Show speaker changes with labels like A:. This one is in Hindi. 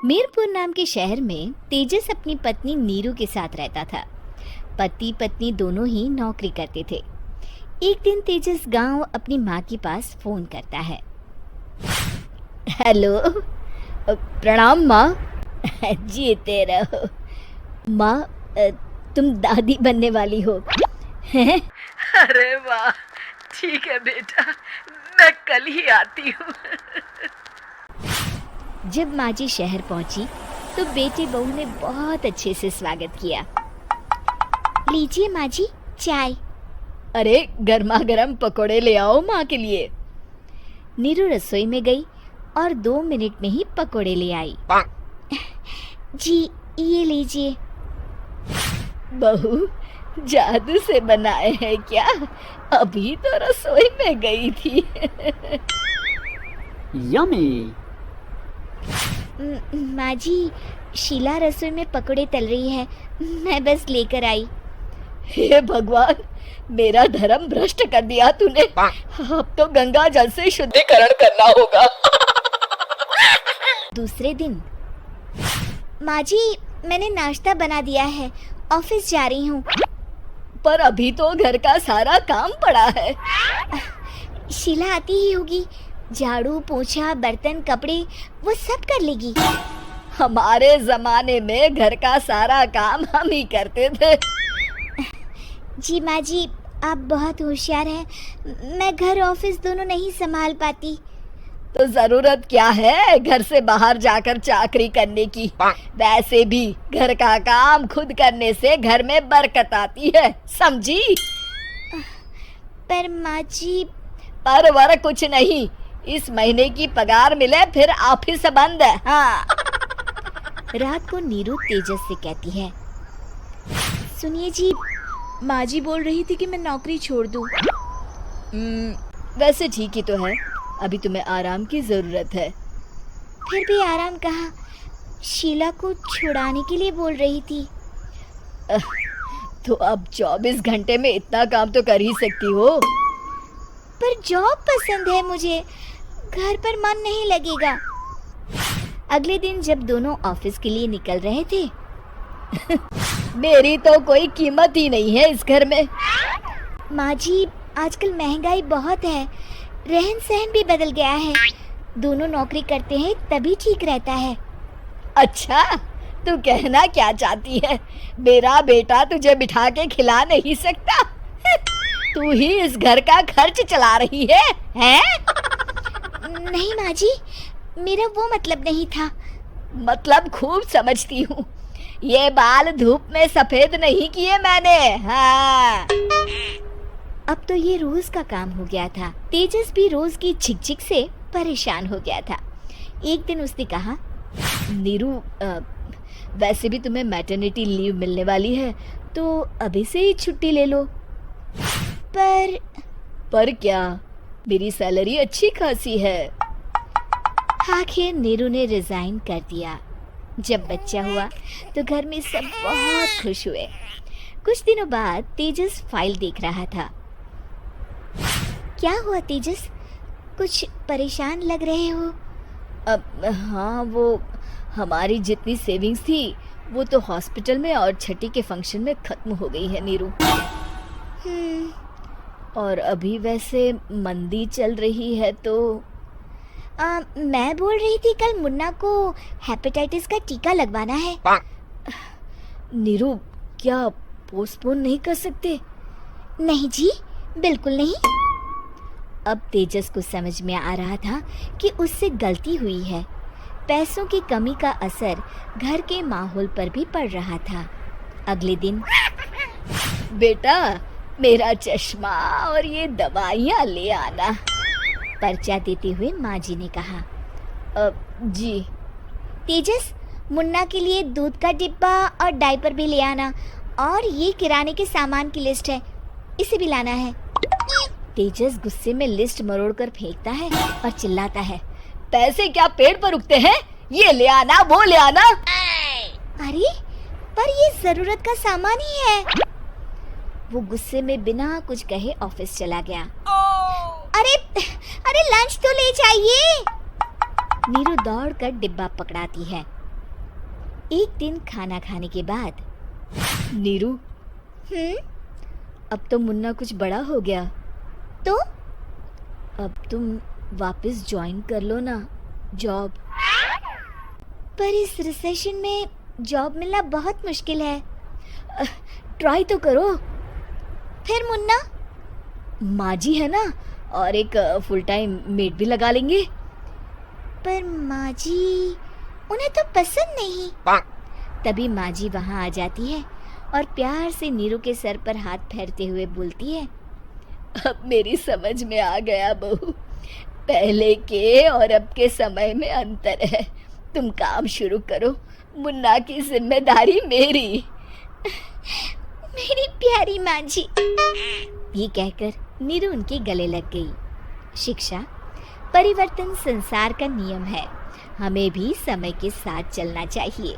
A: मीरपुर नाम के शहर में तेजस अपनी पत्नी नीरू के साथ रहता था। पति पत्नी दोनों ही नौकरी करते थे। एक दिन तेजस गांव अपनी माँ के पास फोन करता है। हेलो, प्रणाम माँ। जीते रहो माँ, तुम दादी बनने वाली हो हैं?
B: अरे वाह, ठीक है बेटा, मैं कल ही आती हूँ।
A: जब माँ जी शहर पहुंची तो बेटे बहू ने बहुत अच्छे से स्वागत किया। लीजिए माँ जी, चाय।
C: अरे गर्मा गर्म पकोड़े ले आओ माँ के लिए।
A: नीरू रसोई में गई और 2 मिनट में ही पकोड़े ले आई। जी ये लीजिए।
C: बहू जादू से बनाए हैं क्या? अभी तो रसोई में गई थी।
D: यम्मी।
A: माँ जी, शीला रसोई में पकोड़े तल रही है, मैं बस लेकर आई।
C: हे भगवान, मेरा धर्म भ्रष्ट कर दिया तूने। अब तो गंगा जल से शुद्धिकरण करना होगा।
A: दूसरे दिन, माँ जी मैंने नाश्ता बना दिया है, ऑफिस जा रही हूँ।
C: पर अभी तो घर का सारा काम पड़ा है।
A: शीला आती ही होगी, झाड़ू पोछा बर्तन कपड़े वो सब कर लेगी।
C: हमारे जमाने में घर का सारा काम हम ही करते थे।
A: जी माँ जी, आप बहुत होशियार हैं, मैं घर ऑफिस दोनों नहीं संभाल पाती।
C: तो जरूरत क्या है घर से बाहर जाकर चाकरी करने की? वैसे भी घर का काम खुद करने से घर में बरकत आती है, समझी?
A: पर माँ जी।
C: पर वर कुछ नहीं, इस महीने की पगार मिले फिर ऑफिस बंद है। हाँ।
A: रात को नीरू तेजस से कहती है, सुनिए जी, माँ जी बोल रही थी कि मैं नौकरी छोड़ दूं।
C: वैसे ठीक ही तो है, अभी तुम्हें आराम की जरूरत है।
A: फिर भी आराम कहाँ, शीला को छुड़ाने के लिए बोल रही थी।
C: तो अब 24 घंटे में इतना काम तो कर ही सकती हो।
A: पर जॉब पसंद है मुझे, घर पर मन नहीं लगेगा। अगले दिन जब दोनों ऑफिस के लिए निकल रहे थे
C: मेरी तो कोई कीमत ही नहीं है इस घर में।
A: माँ जी, आजकल महंगाई बहुत है, रहन सहन भी बदल गया है, दोनों नौकरी करते हैं तभी ठीक रहता है।
C: अच्छा, तू कहना क्या चाहती है? मेरा बेटा तुझे बिठा के खिला नहीं सकता? तू ही इस घर का खर्च चला रही है, हैं?
A: नहीं माँ जी, मेरा वो मतलब नहीं था।
C: मतलब खूब समझती हूँ, ये बाल धूप में सफेद नहीं किए मैंने। हाँ।
A: अब तो ये रोज का काम हो गया था। तेजस भी रोज की झिकझिक से परेशान हो गया था। एक दिन उसने कहा,
C: नीरू, वैसे भी तुम्हें मैटरनिटी लीव मिलने वाली है, तो अभी से ही छुट्टी ले लो। पर क्या, मेरी सैलरी अच्छी खासी है।
A: आखिर नीरू ने रिजाइन कर दिया। जब बच्चा हुआ तो घर में सब बहुत खुश हुए। कुछ दिनों बाद तेजस फाइल देख रहा था। क्या हुआ तेजस, कुछ परेशान लग रहे हो?
C: हाँ, वो हमारी जितनी सेविंग्स थी वो तो हॉस्पिटल में और छठी के फंक्शन में खत्म हो गई है नीरू। और अभी वैसे मंदी चल रही है तो
A: मैं बोल रही थी कल मुन्ना को हेपेटाइटिस का टीका लगवाना है।
C: नीरू, क्या पोस्टपोन नहीं कर सकते?
A: नहीं जी, बिल्कुल नहीं। अब तेजस को समझ में आ रहा था कि उससे गलती हुई है। पैसों की कमी का असर घर के माहौल पर भी पड़ रहा था। अगले दिन,
C: बेटा मेरा चश्मा और ये दवाइयाँ ले आना,
A: पर्चा देते हुए माँ जी ने कहा।
C: जी।
A: तेजस, मुन्ना के लिए दूध का डिब्बा और डायपर भी ले आना, और ये किराने के सामान की लिस्ट है, इसे भी लाना है। तेजस गुस्से में लिस्ट मरोड़कर फेंकता है और चिल्लाता है,
C: पैसे क्या पेड़ पर उगते हैं? ये ले आना, वो ले आना।
A: अरे पर ये जरूरत का सामान ही है। वो गुस्से में बिना कुछ कहे ऑफिस चला गया। अरे लंच तो ले जाइए। नीरू दौड़कर डिब्बा पकड़ाती है एक दिन खाना खाने के बाद,
C: नीरू,
A: अब तो मुन्ना कुछ बड़ा हो गया, तो अब तुम वापस ज्वाइन कर लो ना जॉब। पर इस रिसेशन में जॉब मिलना बहुत मुश्किल है।
C: ट्राई तो करो।
A: फिर मुन्ना?
C: माँ जी है ना, और एक फुल टाइम मेड भी लगा लेंगे।
A: पर माँ जी, उन्हें तो पसंद नहीं। तभी माँ जी वहाँ आ जाती है और प्यार से नीरू के सर पर हाथ फेरते हुए बोलती है,
C: अब मेरी समझ में आ गया बहू, पहले के और अब के समय में अंतर है। तुम काम शुरू करो, मुन्ना की जिम्मेदारी मेरी।
A: मेरी प्यारी माँ जी। ये कहकर नीरू उनके गले लग गई। शिक्षा, परिवर्तन संसार का नियम है, हमें भी समय के साथ चलना चाहिए।